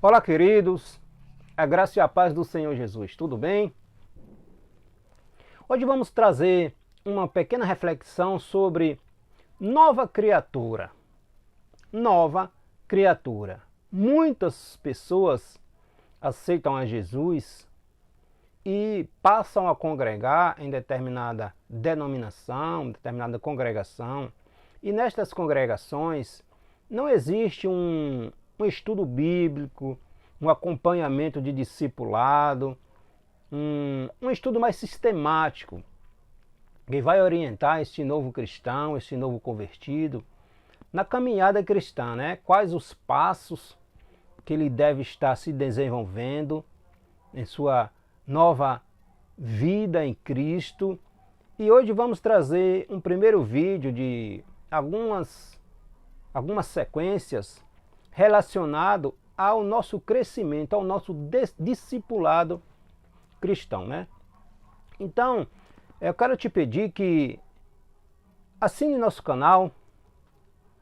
Olá, queridos, a graça e a paz do Senhor Jesus, tudo bem? Hoje vamos trazer uma pequena reflexão sobre nova criatura. Nova criatura. Muitas pessoas aceitam a Jesus e passam a congregar em determinada denominação, determinada congregação. E nestas congregações não existe um estudo bíblico, um acompanhamento de discipulado, um estudo mais sistemático que vai orientar este novo cristão, este novo convertido na caminhada cristã, né? Quais os passos que ele deve estar se desenvolvendo em sua nova vida em Cristo. E hoje vamos trazer um primeiro vídeo de algumas sequências relacionado ao nosso crescimento, ao nosso discipulado cristão, né? Então, eu quero te pedir que assine nosso canal,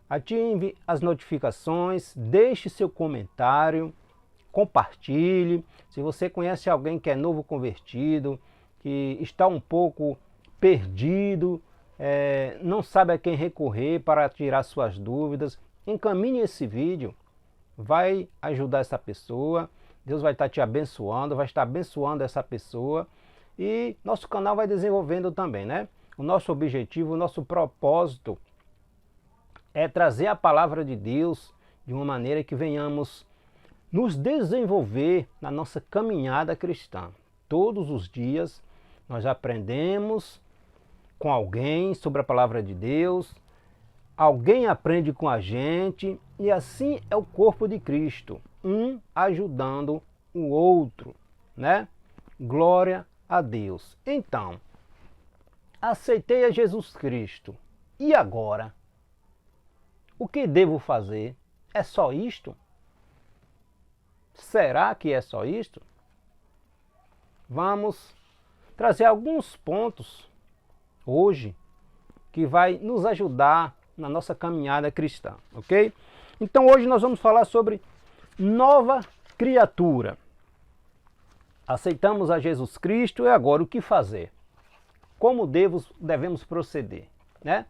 ative as notificações, deixe seu comentário, compartilhe. Se você conhece alguém que é novo convertido, que está um pouco perdido, não sabe a quem recorrer para tirar suas dúvidas, encaminhe esse vídeo. Vai ajudar essa pessoa, Deus vai estar te abençoando, vai estar abençoando essa pessoa e nosso canal vai desenvolvendo também, né? O nosso objetivo, o nosso propósito é trazer a palavra de Deus de uma maneira que venhamos nos desenvolver na nossa caminhada cristã. Todos os dias nós aprendemos com alguém sobre a palavra de Deus, alguém aprende com a gente e assim é o corpo de Cristo, um ajudando o outro, né? Glória a Deus. Então, aceitei a Jesus Cristo. E agora? O que devo fazer? É só isto? Será que é só isto? Vamos trazer alguns pontos hoje que vai nos ajudar na nossa caminhada cristã, ok? Então hoje nós vamos falar sobre nova criatura. Aceitamos a Jesus Cristo e agora o que fazer? Como devemos proceder, né?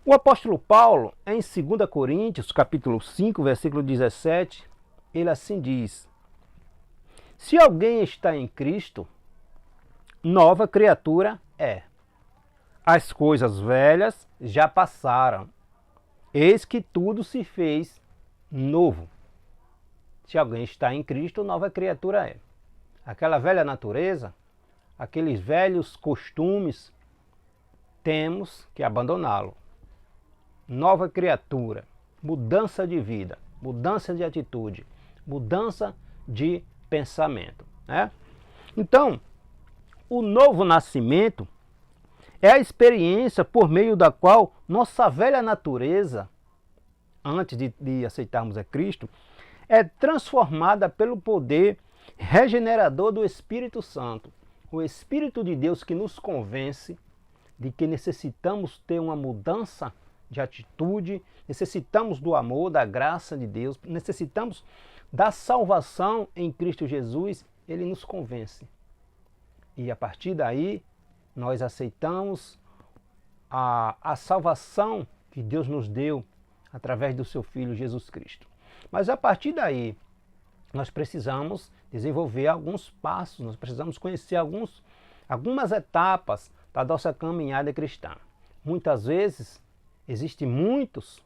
O apóstolo Paulo, em 2 Coríntios, capítulo 5, versículo 17, ele assim diz: se alguém está em Cristo, nova criatura é. As coisas velhas já passaram, eis que tudo se fez novo. Se alguém está em Cristo, nova criatura é. Aquela velha natureza, aqueles velhos costumes, temos que abandoná-lo. Nova criatura, mudança de vida, mudança de atitude, mudança de pensamento, né? Então, o novo nascimento é a experiência por meio da qual nossa velha natureza, antes de aceitarmos a Cristo, é transformada pelo poder regenerador do Espírito Santo. O Espírito de Deus que nos convence de que necessitamos ter uma mudança de atitude, necessitamos do amor, da graça de Deus, necessitamos da salvação em Cristo Jesus, ele nos convence. E a partir daí, nós aceitamos a salvação que Deus nos deu através do seu Filho Jesus Cristo. Mas a partir daí, nós precisamos desenvolver alguns passos, nós precisamos conhecer algumas etapas da nossa caminhada cristã. Muitas vezes, existem muitos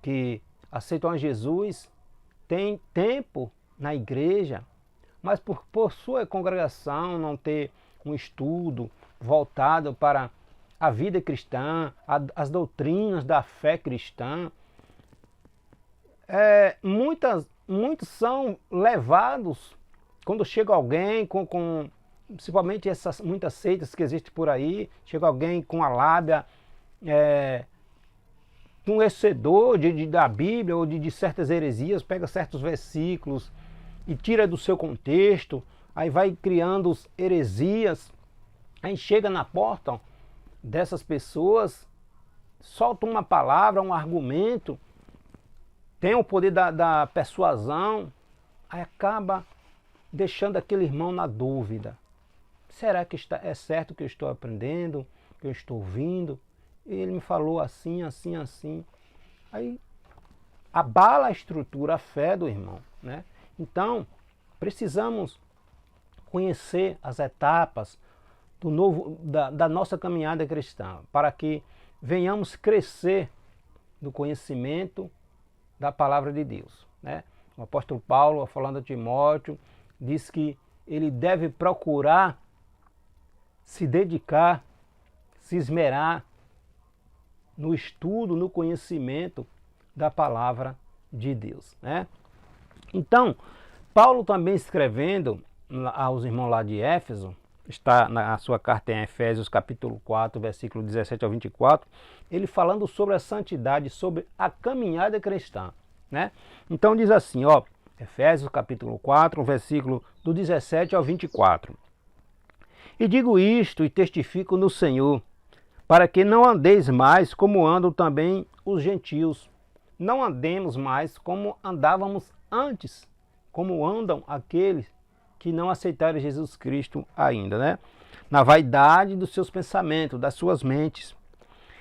que aceitam a Jesus, têm tempo na igreja, mas por sua congregação não ter um estudo voltado para a vida cristã, as doutrinas da fé cristã, muitos são levados, quando chega alguém principalmente essas muitas seitas que existem por aí, chega alguém com a lábia conhecedor da Bíblia ou de certas heresias, pega certos versículos e tira do seu contexto, aí vai criando heresias, aí chega na porta dessas pessoas, solta uma palavra, um argumento, tem o poder da persuasão aí acaba deixando aquele irmão na dúvida. Será que é certo o que eu estou aprendendo, que eu estou ouvindo? Ele me falou assim, assim, assim. Aí abala a estrutura, a fé do irmão, né? Então, precisamos conhecer as etapas da nossa caminhada cristã, para que venhamos crescer no conhecimento da palavra de Deus, né? O apóstolo Paulo, falando a Timóteo, diz que ele deve procurar se dedicar, se esmerar no estudo, no conhecimento da palavra de Deus, né? Então, Paulo também escrevendo aos irmãos lá de Éfeso, está na sua carta em Efésios capítulo 4, versículo 17 ao 24, ele falando sobre a santidade, sobre a caminhada cristã, né? Então diz assim, ó, Efésios capítulo 4, versículo do 17 ao 24. E digo isto e testifico no Senhor, para que não andeis mais como andam também os gentios. Não andemos mais como andávamos antes, como andam aqueles que não aceitaram Jesus Cristo ainda, né? Na vaidade dos seus pensamentos, das suas mentes,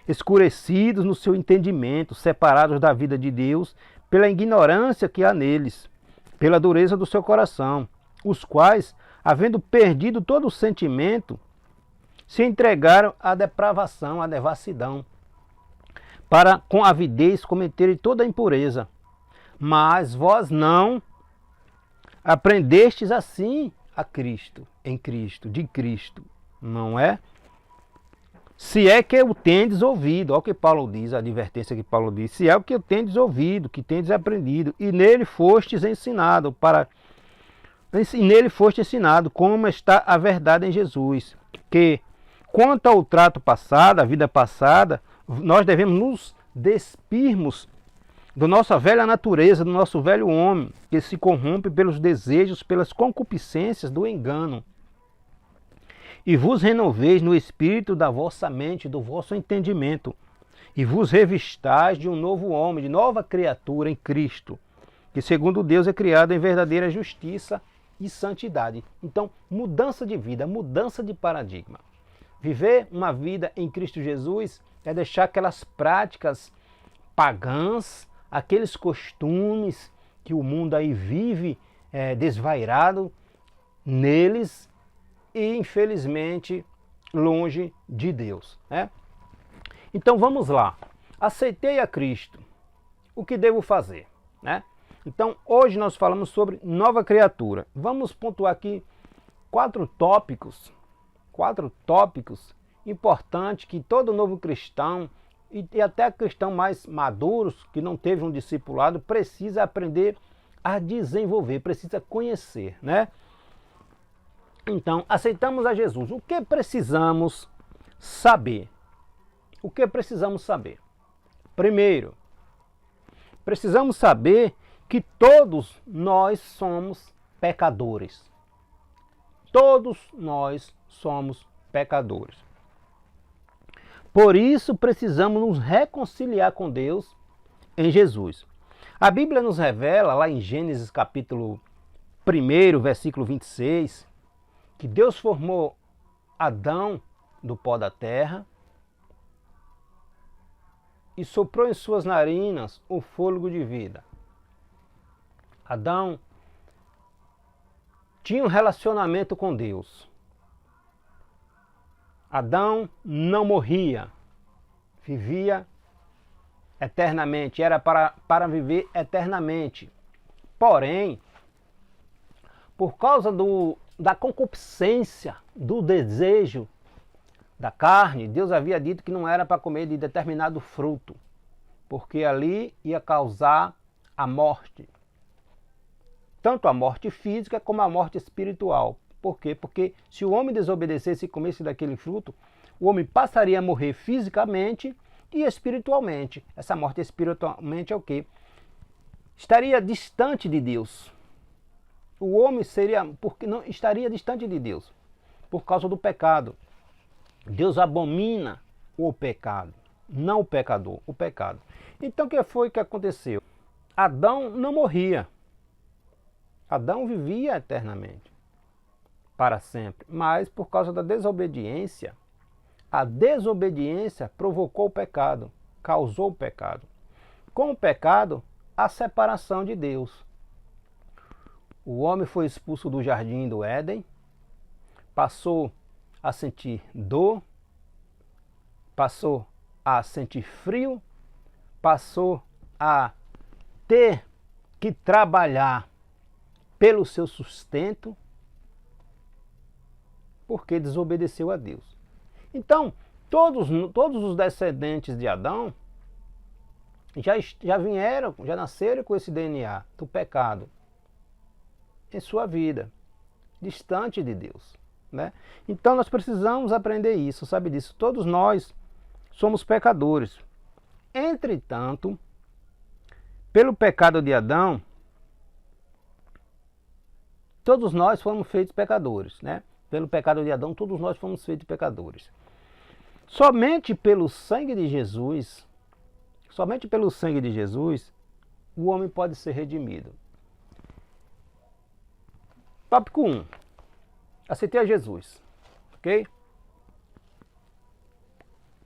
escurecidos no seu entendimento, separados da vida de Deus, pela ignorância que há neles, pela dureza do seu coração, os quais, havendo perdido todo o sentimento, se entregaram à depravação, à devassidão, para com avidez cometerem toda a impureza. Mas vós não aprendestes assim a Cristo, em Cristo, de Cristo, não é? Se é que o tendes ouvido, olha o que Paulo diz, a advertência que Paulo diz, se é o que o tendes ouvido, que tendes aprendido, e nele fostes ensinado, como está a verdade em Jesus, que quanto ao trato passado, a vida passada, nós devemos nos despirmos da nossa velha natureza, do nosso velho homem, que se corrompe pelos desejos, pelas concupiscências do engano. E vos renoveis no espírito da vossa mente, do vosso entendimento, e vos revistais de um novo homem, de nova criatura em Cristo, que segundo Deus é criado em verdadeira justiça e santidade. Então, mudança de vida, mudança de paradigma. Viver uma vida em Cristo Jesus é deixar aquelas práticas pagãs, aqueles costumes que o mundo aí vive desvairado neles e infelizmente longe de Deus, né? Então vamos lá. Aceitei a Cristo. O que devo fazer, né? Então hoje nós falamos sobre nova criatura. Vamos pontuar aqui quatro tópicos importantes que todo novo cristão e até cristão mais maduros, que não teve um discipulado, precisa aprender a desenvolver, precisa conhecer, né? Então, aceitamos a Jesus. O que precisamos saber? O que precisamos saber? Primeiro, precisamos saber que todos nós somos pecadores. Todos nós somos pecadores. Por isso precisamos nos reconciliar com Deus em Jesus. A Bíblia nos revela, lá em Gênesis capítulo 1, versículo 26, que Deus formou Adão do pó da terra e soprou em suas narinas o fôlego de vida. Adão tinha um relacionamento com Deus. Adão não morria, vivia eternamente, era para viver eternamente. Porém, por causa da concupiscência, do desejo da carne, Deus havia dito que não era para comer de determinado fruto, porque ali ia causar a morte. Tanto a morte física como a morte espiritual. Por quê? Porque se o homem desobedecesse e comesse daquele fruto, o homem passaria a morrer fisicamente e espiritualmente. Essa morte espiritualmente é o quê? Estaria distante de Deus. O homem estaria distante de Deus por causa do pecado. Deus abomina o pecado, não o pecador, o pecado. Então o que foi que aconteceu? Adão não morria. Adão vivia eternamente, para sempre, mas por causa da desobediência, a desobediência provocou o pecado, causou o pecado. Com o pecado, a separação de Deus. O homem foi expulso do jardim do Éden, passou a sentir dor, passou a sentir frio, passou a ter que trabalhar pelo seu sustento, porque desobedeceu a Deus. Então, todos os descendentes de Adão já vieram, já nasceram com esse DNA do pecado em sua vida, distante de Deus, né? Então nós precisamos aprender isso, sabe disso. Todos nós somos pecadores. Entretanto, pelo pecado de Adão, todos nós fomos feitos pecadores, né? Pelo pecado de Adão, todos nós fomos feitos pecadores. Somente pelo sangue de Jesus, o homem pode ser redimido. Tópico 1. Aceitei a Jesus, ok?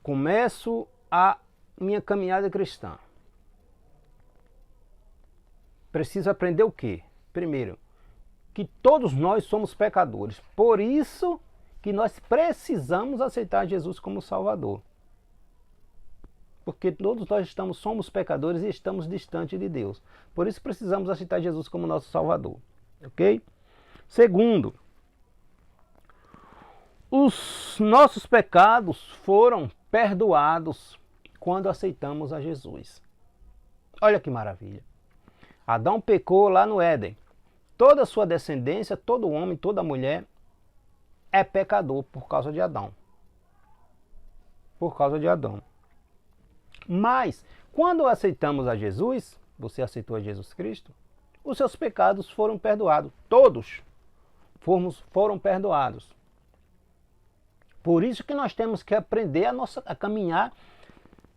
Começo a minha caminhada cristã. Preciso aprender o quê? Primeiro, que todos nós somos pecadores. Por isso que nós precisamos aceitar Jesus como Salvador. Porque todos nós somos pecadores e estamos distantes de Deus. Por isso precisamos aceitar Jesus como nosso Salvador. Ok? Segundo, os nossos pecados foram perdoados quando aceitamos a Jesus. Olha que maravilha. Adão pecou lá no Éden. Toda a sua descendência, todo homem, toda mulher é pecador por causa de Adão. Por causa de Adão. Mas, quando aceitamos a Jesus, você aceitou a Jesus Cristo, os seus pecados foram perdoados. Todos foram perdoados. Por isso que nós temos que aprender a caminhar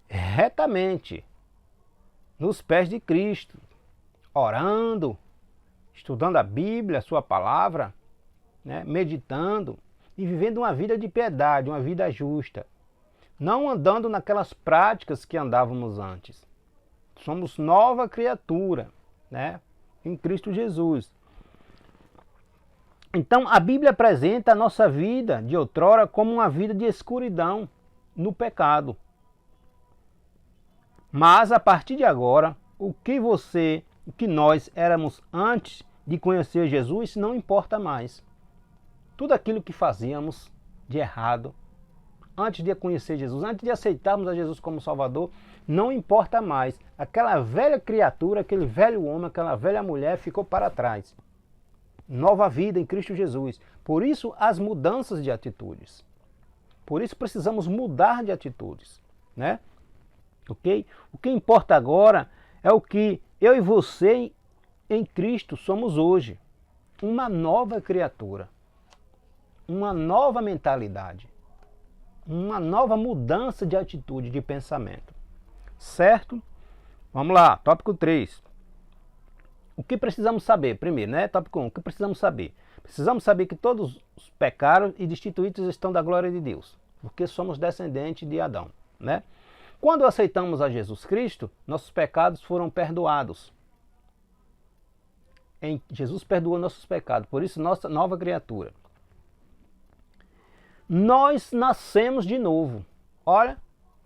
retamente nos pés de Cristo, orando, estudando a Bíblia, a sua palavra, né, meditando e vivendo uma vida de piedade, uma vida justa. Não andando naquelas práticas que andávamos antes. Somos nova criatura, né, em Cristo Jesus. Então a Bíblia apresenta a nossa vida de outrora como uma vida de escuridão no pecado. Mas a partir de agora, o que nós éramos antes de conhecer Jesus não importa mais. Tudo aquilo que fazíamos de errado, antes de conhecer Jesus, antes de aceitarmos a Jesus como Salvador, não importa mais. Aquela velha criatura, aquele velho homem, aquela velha mulher ficou para trás. Nova vida em Cristo Jesus. Por isso as mudanças de atitudes. Por isso precisamos mudar de atitudes, né? Ok? O que importa agora é o que eu e você em Cristo somos hoje. Uma nova criatura. Uma nova mentalidade. Uma nova mudança de atitude, de pensamento. Certo? Vamos lá, tópico 3. O que precisamos saber? Primeiro, né? Tópico 1. O que precisamos saber? Precisamos saber que todos os pecaram e destituídos estão da glória de Deus. Porque somos descendentes de Adão, né? Quando aceitamos a Jesus Cristo, nossos pecados foram perdoados. Jesus perdoou nossos pecados, por isso nossa nova criatura. Nós nascemos de novo. Olha,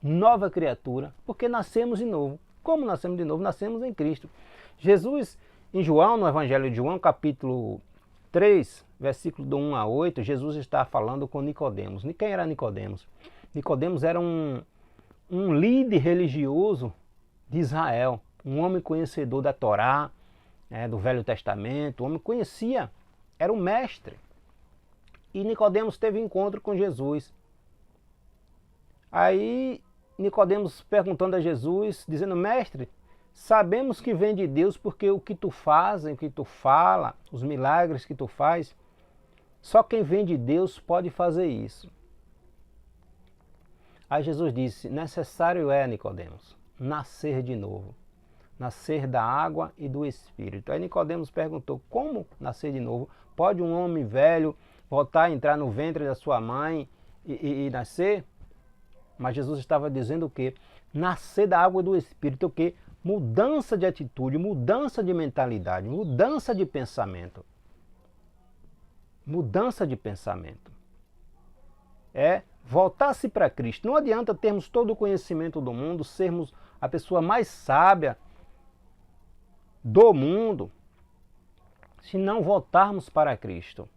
nova criatura, porque nascemos de novo. Como nascemos de novo? Nascemos em Cristo. Jesus, em João, no Evangelho de João, capítulo 3, versículo do 1 a 8, Jesus está falando com Nicodemos. Quem era Nicodemos? Nicodemos era um líder religioso de Israel, um homem conhecedor da Torá, do Velho Testamento, um homem que conhecia, era um mestre. E Nicodemos teve encontro com Jesus. Aí Nicodemos perguntando a Jesus, dizendo: mestre, sabemos que vem de Deus porque o que tu fazes, o que tu fala, os milagres que tu faz, só quem vem de Deus pode fazer isso. Aí Jesus disse: necessário é, Nicodemos, nascer de novo. nascer da água e do Espírito. Aí Nicodemos perguntou, como nascer de novo? Pode um homem velho voltar a entrar no ventre da sua mãe e nascer? Mas Jesus estava dizendo o quê? Nascer da água e do Espírito, o quê? Mudança de atitude, mudança de mentalidade, mudança de pensamento. Mudança de pensamento. É voltar-se para Cristo. Não adianta termos todo o conhecimento do mundo, sermos a pessoa mais sábia do mundo, se não voltarmos para Cristo.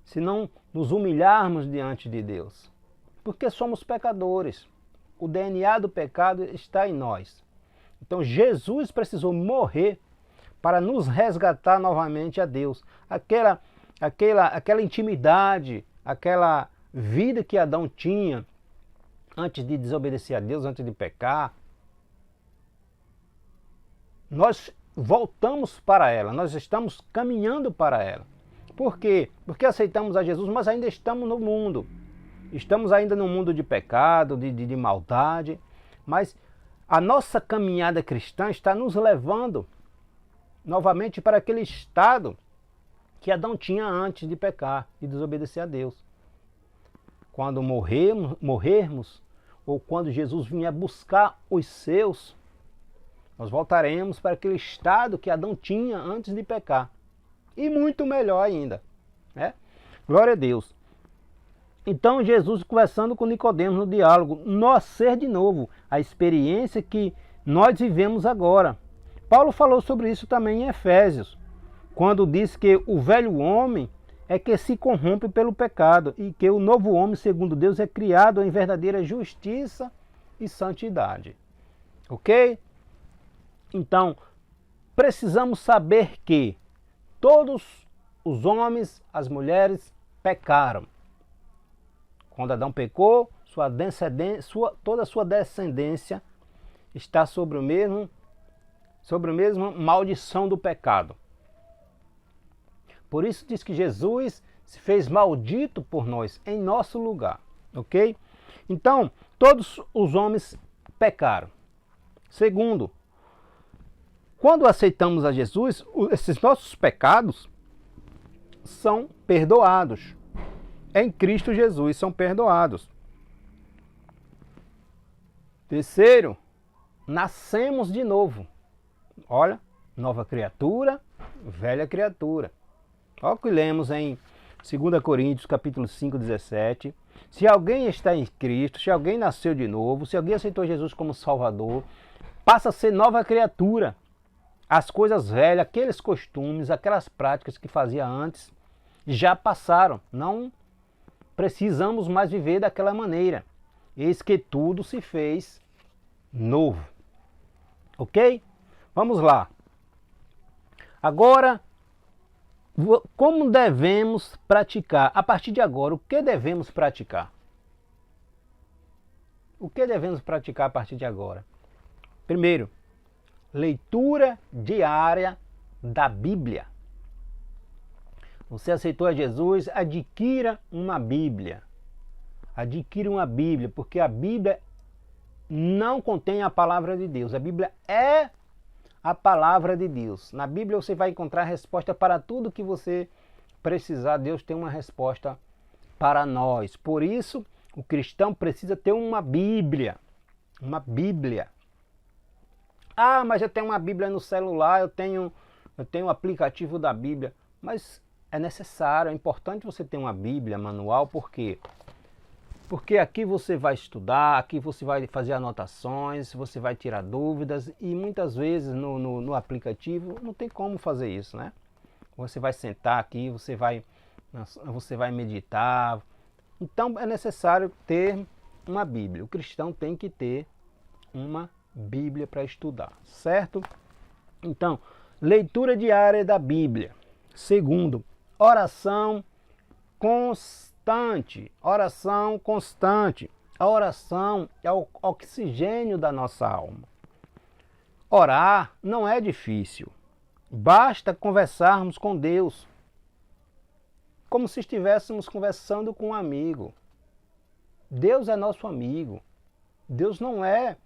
Se não nos humilharmos diante de Deus. Porque somos pecadores. O DNA do pecado está em nós. Então Jesus precisou morrer para nos resgatar novamente a Deus. Aquela intimidade, aquela vida que Adão tinha antes de desobedecer a Deus, antes de pecar. Nós voltamos para ela, nós estamos caminhando para ela. Por quê? Porque aceitamos a Jesus, mas ainda estamos no mundo. Estamos ainda no mundo de pecado, de maldade, mas a nossa caminhada cristã está nos levando novamente para aquele estado que Adão tinha antes de pecar e desobedecer a Deus. Quando morrermos, ou quando Jesus vier buscar os seus, nós voltaremos para aquele estado que Adão tinha antes de pecar. E muito melhor ainda. Né? Glória a Deus. Então Jesus conversando com Nicodemos no diálogo, nascer de novo, a experiência que nós vivemos agora. Paulo falou sobre isso também em Efésios, quando diz que o velho homem é que se corrompe pelo pecado e que o novo homem, segundo Deus, é criado em verdadeira justiça e santidade. Ok? Então, precisamos saber que todos os homens, as mulheres pecaram. Quando Adão pecou, toda a sua descendência está sobre o mesmo maldição do pecado. Por isso diz que Jesus se fez maldito por nós, em nosso lugar. Ok? Então, todos os homens pecaram. Segundo, quando aceitamos a Jesus, esses nossos pecados são perdoados. Em Cristo Jesus são perdoados. Terceiro, nascemos de novo. Olha, nova criatura, velha criatura. Olha o que lemos em 2 Coríntios, capítulo 5, 17. Se alguém está em Cristo, se alguém nasceu de novo, se alguém aceitou Jesus como Salvador, passa a ser nova criatura. As coisas velhas, aqueles costumes, aquelas práticas que fazia antes, já passaram. Não precisamos mais viver daquela maneira. Eis que tudo se fez novo. Ok? Vamos lá. Agora, como devemos praticar? A partir de agora, o que devemos praticar? O que devemos praticar a partir de agora? Primeiro, leitura diária da Bíblia. Você aceitou a Jesus, adquira uma Bíblia. Adquira uma Bíblia, porque a Bíblia não contém a palavra de Deus. A Bíblia é a palavra de Deus. Na Bíblia você vai encontrar resposta para tudo que você precisar. Deus tem uma resposta para nós. Por isso, o cristão precisa ter uma Bíblia. Uma Bíblia. Ah, mas eu tenho uma Bíblia no celular, eu tenho o aplicativo da Bíblia. Mas é necessário, é importante você ter uma Bíblia manual, por quê? Porque aqui você vai estudar, aqui você vai fazer anotações, você vai tirar dúvidas e muitas vezes no aplicativo não tem como fazer isso, né? Você vai sentar aqui, você vai meditar. Então é necessário ter uma Bíblia. O cristão tem que ter uma Bíblia para estudar, certo? Então, leitura diária da Bíblia. Segundo, oração constante. Oração constante. A oração é o oxigênio da nossa alma. Orar não é difícil. Basta conversarmos com Deus, como se estivéssemos conversando com um amigo. Deus é nosso amigo. Deus não é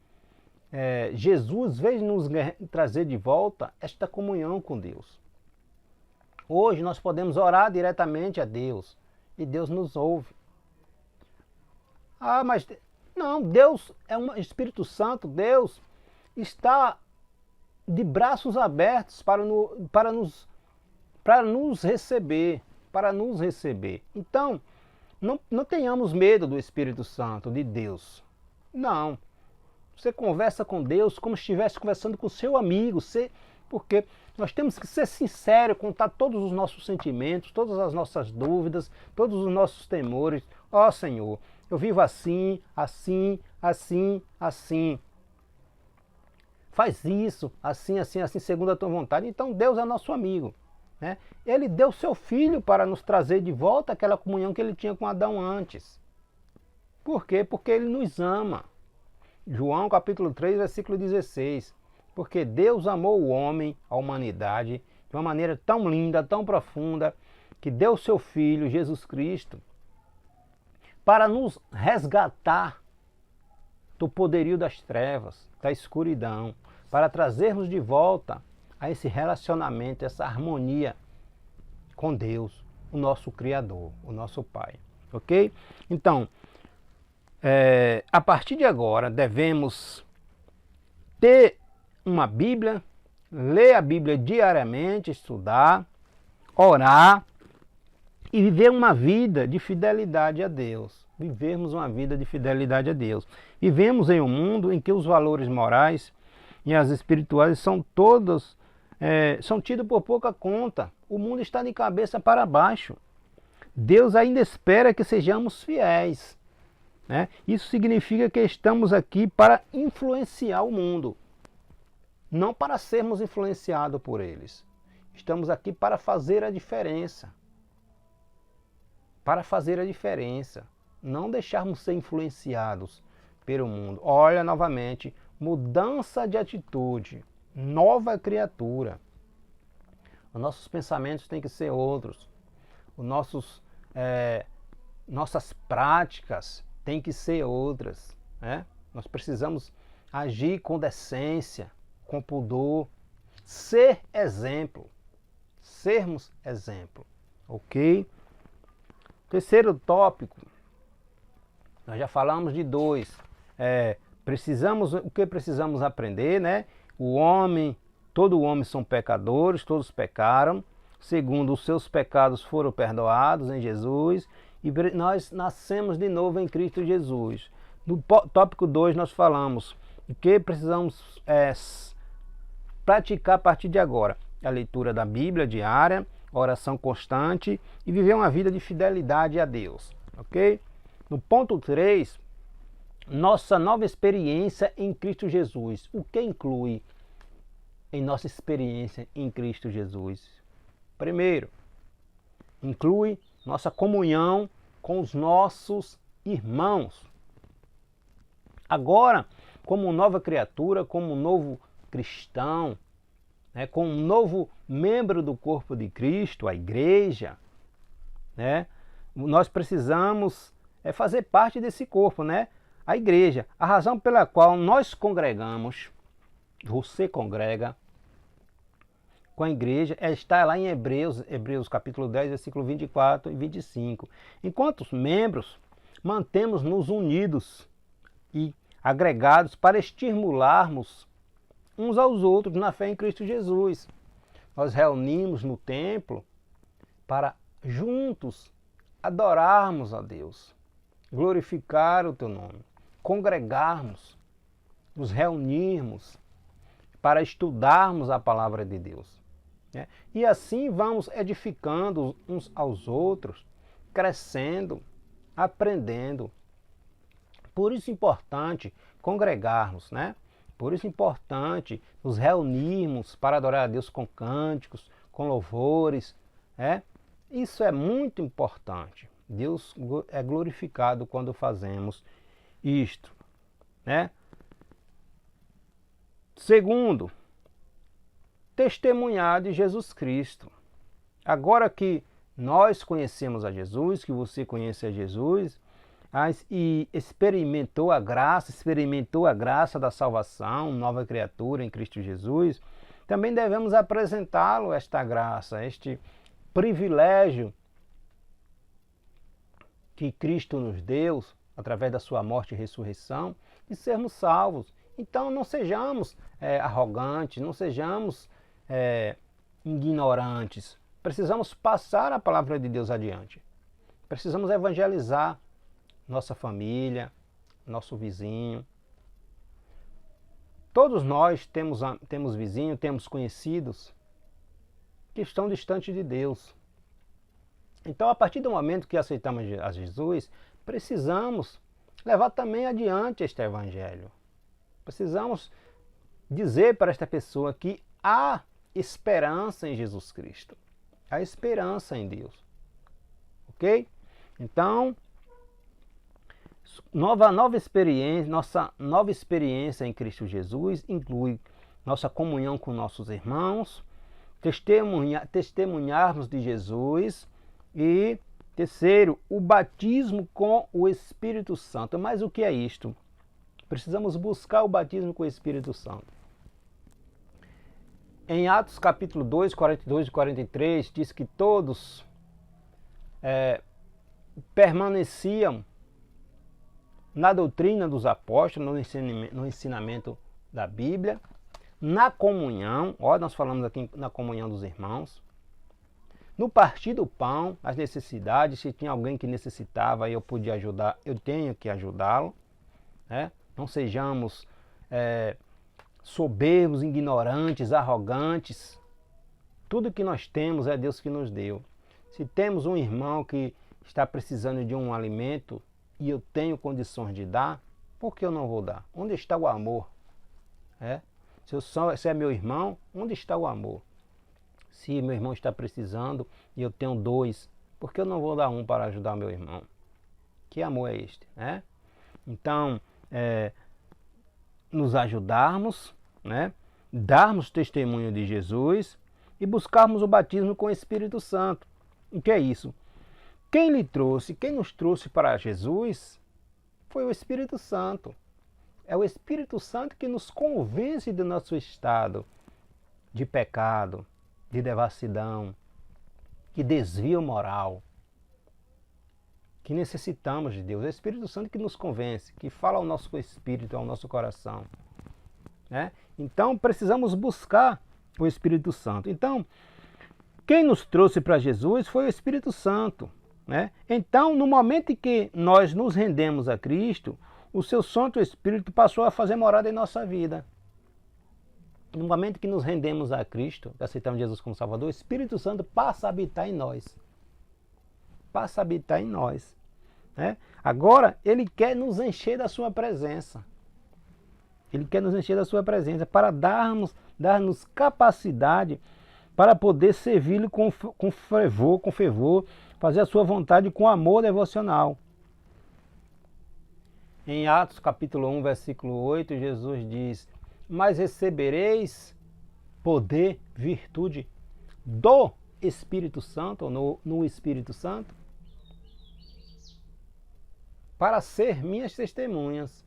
Jesus veio nos trazer de volta esta comunhão com Deus. Hoje nós podemos orar diretamente a Deus e Deus nos ouve. Ah, mas não, Deus é um Espírito Santo, Deus está de braços abertos para nos receber, para nos receber. Então, não tenhamos medo do Espírito Santo, de Deus. Não. Você conversa com Deus como se estivesse conversando com seu amigo, porque nós temos que ser sinceros, contar todos os nossos sentimentos, todas as nossas dúvidas, todos os nossos temores. Ó Senhor, eu vivo assim, assim, assim, assim. Faz isso, assim, assim, assim, segundo a tua vontade. Então Deus é nosso amigo. Né? Ele deu seu filho para nos trazer de volta aquela comunhão que ele tinha com Adão antes. Por quê? Porque ele nos ama. João capítulo 3, versículo 16. Porque Deus amou o homem, a humanidade, de uma maneira tão linda, tão profunda, que deu seu Filho, Jesus Cristo, para nos resgatar do poderio das trevas, da escuridão, para trazermos de volta a esse relacionamento, essa harmonia com Deus, o nosso Criador, o nosso Pai. Ok? Então, a partir de agora, devemos ter uma Bíblia, ler a Bíblia diariamente, estudar, orar e viver uma vida de fidelidade a Deus. Vivermos uma vida de fidelidade a Deus. Vivemos em um mundo em que os valores morais e as espirituais são tidos por pouca conta. O mundo está de cabeça para baixo. Deus ainda espera que sejamos fiéis. Né? Isso significa que estamos aqui para influenciar o mundo, não para sermos influenciados por eles. Estamos aqui para fazer a diferença. Para fazer a diferença. Não deixarmos ser influenciados pelo mundo. Olha novamente, mudança de atitude, nova criatura. Os nossos pensamentos têm que ser outros. Nossas práticas têm que ser outras. Né? Nós precisamos agir com decência, com pudor, ser exemplo. Sermos exemplo. Ok? Terceiro tópico, nós já falamos de dois. O que precisamos aprender, né? Todo homem são pecadores, todos pecaram. Segundo, os seus pecados foram perdoados em Jesus. E nós nascemos de novo em Cristo Jesus. No tópico 2 nós falamos o que precisamos praticar a partir de agora. A leitura da Bíblia diária, oração constante e viver uma vida de fidelidade a Deus. Ok? No ponto 3, nossa nova experiência em Cristo Jesus. O que inclui em nossa experiência em Cristo Jesus? Primeiro, inclui nossa comunhão com os nossos irmãos. Agora, como nova criatura, como novo cristão, como um novo membro do corpo de Cristo, a igreja, né, nós precisamos fazer parte desse corpo, né? A igreja. A razão pela qual nós congregamos, você congrega com a igreja, está lá em Hebreus capítulo 10, versículo 24 e 25. Enquanto membros, mantemos-nos unidos e agregados para estimularmos uns aos outros na fé em Cristo Jesus. Nós reunimos no templo para juntos adorarmos a Deus, glorificar o teu nome, congregarmos, nos reunirmos para estudarmos a palavra de Deus. E assim vamos edificando uns aos outros, crescendo, aprendendo. Por isso é importante congregarmos, né? Por isso é importante nos reunirmos para adorar a Deus com cânticos, com louvores. Isso é muito importante. Deus é glorificado quando fazemos isto. Né? Segundo, testemunhar de Jesus Cristo. Agora que nós conhecemos a Jesus, que você conhece a Jesus, e experimentou a graça da salvação, nova criatura em Cristo Jesus, também devemos apresentá-lo esta graça, este privilégio que Cristo nos deu, através da sua morte e ressurreição, de sermos salvos. Então não sejamos arrogantes, não sejamos ignorantes. Precisamos passar a palavra de Deus adiante. Precisamos evangelizar nossa família, nosso vizinho. Todos nós temos vizinhos, temos conhecidos que estão distantes de Deus. Então, a partir do momento que aceitamos a Jesus, precisamos levar também adiante este evangelho. Precisamos dizer para esta pessoa que há esperança em Jesus Cristo. Há esperança em Deus. Ok? Então, nossa nova experiência em Cristo Jesus inclui nossa comunhão com nossos irmãos, testemunharmos de Jesus e, terceiro, o batismo com o Espírito Santo. Mas o que é isto? Precisamos buscar o batismo com o Espírito Santo. Em Atos capítulo 2, 42 e 43, diz que todos permaneciam na doutrina dos apóstolos, no ensinamento da Bíblia, na comunhão, nós falamos aqui na comunhão dos irmãos, no partir do pão, as necessidades, se tinha alguém que necessitava e eu podia ajudar, eu tenho que ajudá-lo, né? Não sejamos soberbos, ignorantes, arrogantes. Tudo que nós temos é Deus que nos deu. Se temos um irmão que está precisando de um alimento e eu tenho condições de dar, por que eu não vou dar? Onde está o amor? Se é meu irmão, onde está o amor? Se meu irmão está precisando e eu tenho 2, por que eu não vou dar um para ajudar meu irmão? Que amor é este? Então, nos ajudarmos, darmos testemunho de Jesus e buscarmos o batismo com o Espírito Santo. O que é isso? Quem nos trouxe para Jesus foi o Espírito Santo. É o Espírito Santo que nos convence do nosso estado de pecado, de devassidão, de desvio moral, que necessitamos de Deus. É o Espírito Santo que nos convence, que fala ao nosso espírito, ao nosso coração. Então precisamos buscar o Espírito Santo. Então, quem nos trouxe para Jesus foi o Espírito Santo. Então, no momento em que nós nos rendemos a Cristo, o seu Santo Espírito passou a fazer morada em nossa vida. No momento que nos rendemos a Cristo, que aceitamos Jesus como Salvador, o Espírito Santo passa a habitar em nós. Passa a habitar em nós. Agora, Ele quer nos encher da sua presença. Ele quer nos encher da sua presença para dar-nos capacidade para poder servi-lo com fervor, fazer a sua vontade com amor devocional. Em Atos capítulo 1, versículo 8, Jesus diz: mas recebereis poder, virtude do Espírito Santo, ou no Espírito Santo, para ser minhas testemunhas.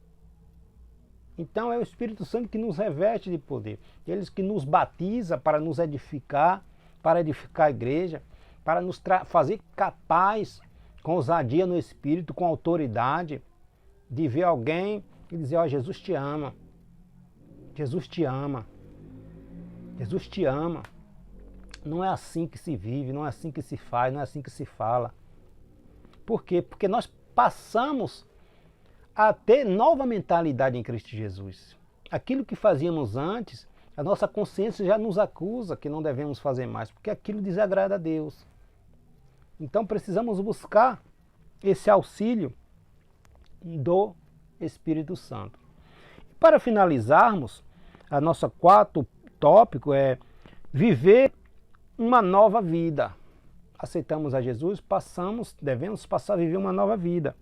Então é o Espírito Santo que nos reveste de poder. Ele que nos batiza para nos edificar, para edificar a igreja, para nos fazer capaz, com ousadia no Espírito, com autoridade, de ver alguém e dizer: Jesus te ama. Jesus te ama. Jesus te ama. Não é assim que se vive, não é assim que se faz, não é assim que se fala. Por quê? Porque nós passamos a ter nova mentalidade em Cristo Jesus. Aquilo que fazíamos antes, a nossa consciência já nos acusa que não devemos fazer mais, porque aquilo desagrada a Deus. Então precisamos buscar esse auxílio do Espírito Santo. Para finalizarmos, a nossa quarto tópico é viver uma nova vida. Aceitamos a Jesus, devemos passar a viver uma nova vida.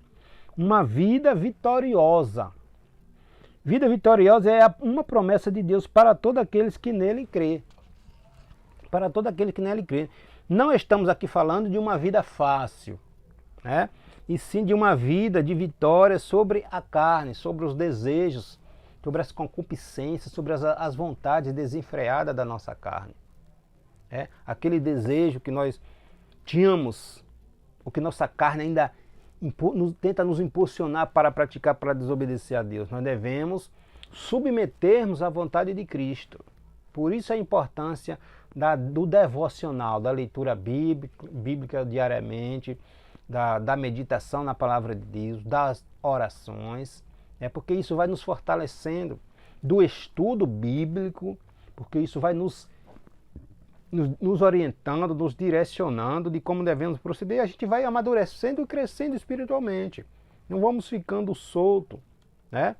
Uma vida vitoriosa. Vida vitoriosa é uma promessa de Deus para todos aqueles que nele crê. Para todos aqueles que nele crê. Não estamos aqui falando de uma vida fácil, e sim de uma vida de vitória sobre a carne, sobre os desejos, sobre as concupiscências, sobre as vontades desenfreadas da nossa carne. Aquele desejo que nós tínhamos, o que nossa carne ainda tenta nos impulsionar para praticar, para desobedecer a Deus. Nós devemos submetermos à vontade de Cristo. Por isso a importância do devocional, da leitura bíblica diariamente, da meditação na palavra de Deus, das orações, porque isso vai nos fortalecendo, do estudo bíblico, porque isso vai nos orientando, nos direcionando de como devemos proceder, e a gente vai amadurecendo e crescendo espiritualmente. Não vamos ficando soltos, né?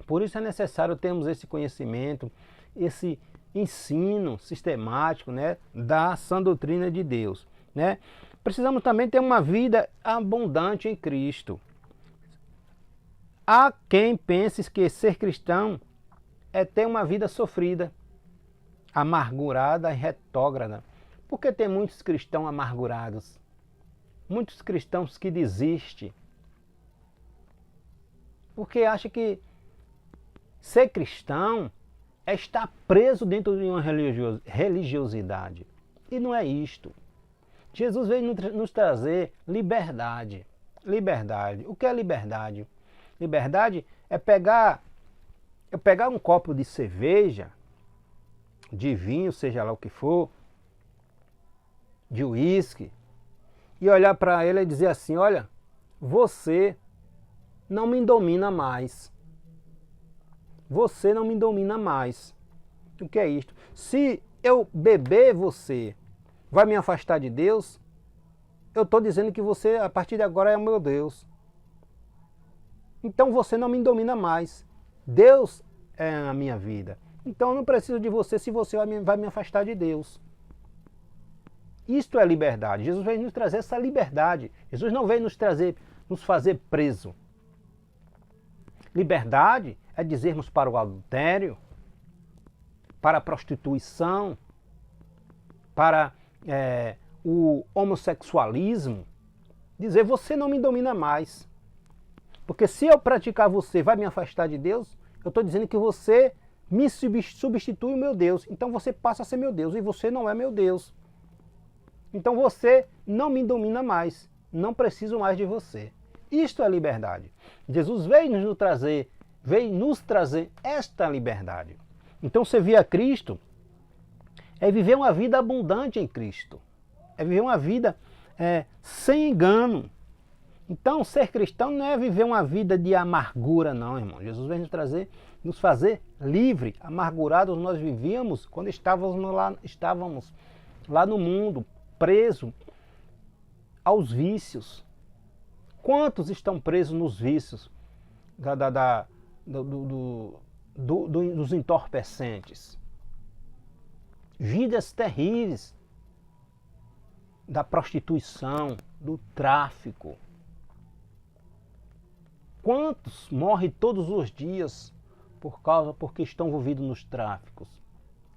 Por isso é necessário termos esse conhecimento, esse ensino sistemático, né, da sã doutrina de Deus, né? Precisamos também ter uma vida abundante em Cristo. Há quem pense que ser cristão é ter uma vida sofrida, amargurada e retrógrada. Porque tem muitos cristãos amargurados, muitos cristãos que desistem, porque acham que ser cristão é estar preso dentro de uma religiosidade. E não é isto. Jesus veio nos trazer liberdade. Liberdade. O que é liberdade? Liberdade é pegar um copo de cerveja, de vinho, seja lá o que for, de uísque, e olhar para ele e dizer assim: olha, você não me domina mais. Você não me domina mais. O que é isto? Se eu beber, você vai me afastar de Deus? Eu estou dizendo que você, a partir de agora, é o meu Deus. Então você não me domina mais. Deus é a minha vida. Então eu não preciso de você se você vai me afastar de Deus. Isto é liberdade. Jesus veio nos trazer essa liberdade. Jesus não veio nos fazer preso. Liberdade é dizermos para o adultério, para a prostituição, para o homossexualismo, dizer: você não me domina mais. Porque se eu praticar, você vai me afastar de Deus, eu estou dizendo que você me substitui o meu Deus. Então você passa a ser meu Deus e você não é meu Deus. Então você não me domina mais. Não preciso mais de você. Isto é liberdade. Jesus veio nos trazer esta liberdade. Então servir a Cristo é viver uma vida abundante em Cristo. É viver uma vida sem engano. Então ser cristão não é viver uma vida de amargura, não, irmão. Jesus veio nos fazer livre. Amargurados nós vivíamos quando estávamos lá no mundo, presos aos vícios. Quantos estão presos nos vícios dos entorpecentes? Vidas terríveis da prostituição, do tráfico. Quantos morrem todos os dias porque estão envolvidos nos tráficos?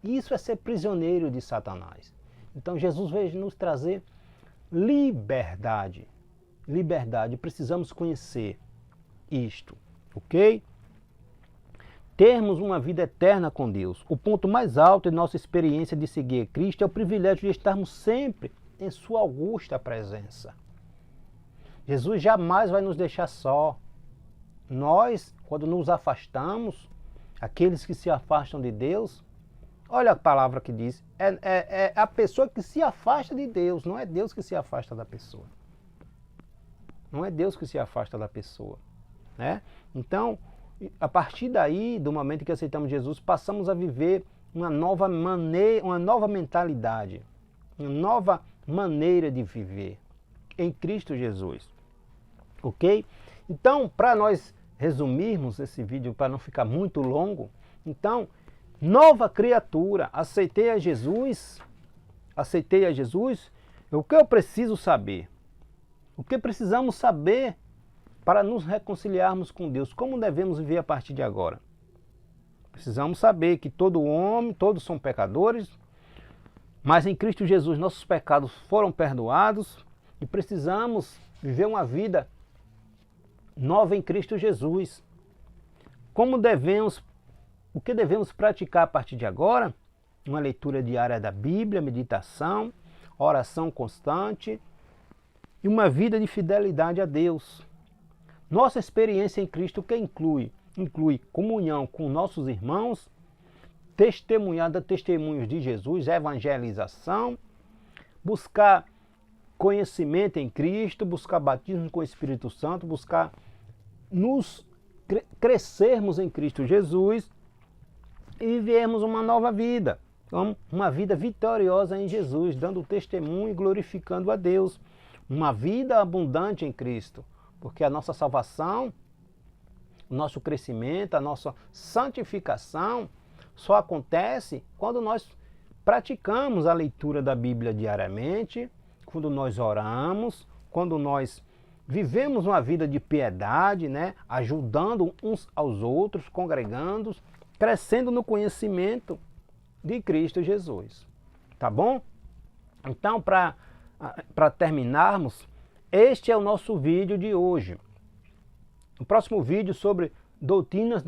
Isso é ser prisioneiro de Satanás. Então Jesus veio nos trazer liberdade. Liberdade, precisamos conhecer isto, ok? Termos uma vida eterna com Deus. O ponto mais alto de nossa experiência de seguir Cristo é o privilégio de estarmos sempre em sua augusta presença. Jesus jamais vai nos deixar só. Nós, quando nos afastamos, aqueles que se afastam de Deus, olha a palavra que diz, é a pessoa que se afasta de Deus, não é Deus que se afasta da pessoa. Não é Deus que se afasta da pessoa, né? Então, a partir daí, do momento que aceitamos Jesus, passamos a viver uma nova mentalidade, uma nova maneira de viver em Cristo Jesus, ok? Então, para nós resumirmos esse vídeo, para não ficar muito longo, então, nova criatura, aceitei a Jesus, o que eu preciso saber? O que precisamos saber para nos reconciliarmos com Deus? Como devemos viver a partir de agora? Precisamos saber que todo homem, todos são pecadores, mas em Cristo Jesus nossos pecados foram perdoados e precisamos viver uma vida nova em Cristo Jesus. O que devemos praticar a partir de agora? Uma leitura diária da Bíblia, meditação, oração constante e uma vida de fidelidade a Deus. Nossa experiência em Cristo que inclui comunhão com nossos irmãos, testemunhos de Jesus, evangelização, buscar conhecimento em Cristo, buscar batismo com o Espírito Santo, buscar crescermos em Cristo Jesus e vivermos uma nova vida, uma vida vitoriosa em Jesus, dando testemunho e glorificando a Deus, uma vida abundante em Cristo, porque a nossa salvação, o nosso crescimento, a nossa santificação só acontece quando nós praticamos a leitura da Bíblia diariamente, quando nós oramos, quando nós vivemos uma vida de piedade, né? Ajudando uns aos outros, congregando, crescendo no conhecimento de Cristo Jesus. Tá bom? Então, para terminarmos, este é o nosso vídeo de hoje. No próximo vídeo sobre doutrinas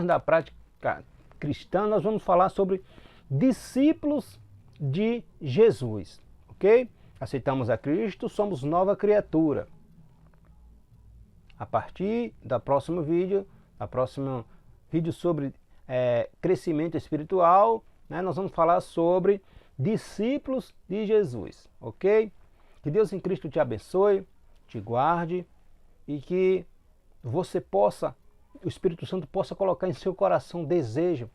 da prática cristã, nós vamos falar sobre discípulos de Jesus, ok? Aceitamos a Cristo, somos nova criatura. A partir do próximo vídeo sobre crescimento espiritual, né, nós vamos falar sobre discípulos de Jesus, ok? Que Deus em Cristo te abençoe, te guarde e que o Espírito Santo possa colocar em seu coração desejo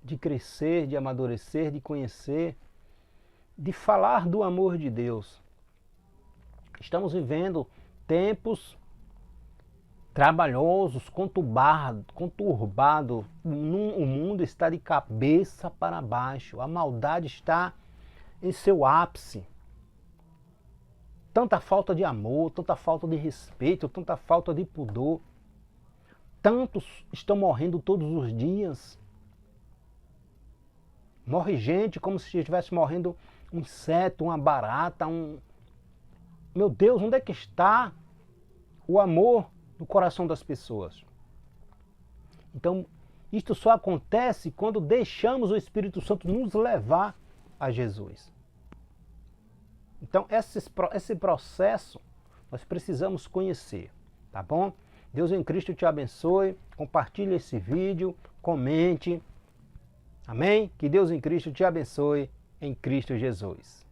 de crescer, de amadurecer, de conhecer, de falar do amor de Deus. Estamos vivendo tempos trabalhosos, conturbados. O mundo está de cabeça para baixo. A maldade está em seu ápice. Tanta falta de amor, tanta falta de respeito, tanta falta de pudor. Tantos estão morrendo todos os dias. Morre gente como se estivesse morrendo um inseto, uma barata, Meu Deus, onde é que está o amor no coração das pessoas? Então, isto só acontece quando deixamos o Espírito Santo nos levar a Jesus. Então, esse processo nós precisamos conhecer, tá bom? Deus em Cristo te abençoe, compartilhe esse vídeo, comente. Amém? Que Deus em Cristo te abençoe em Cristo Jesus.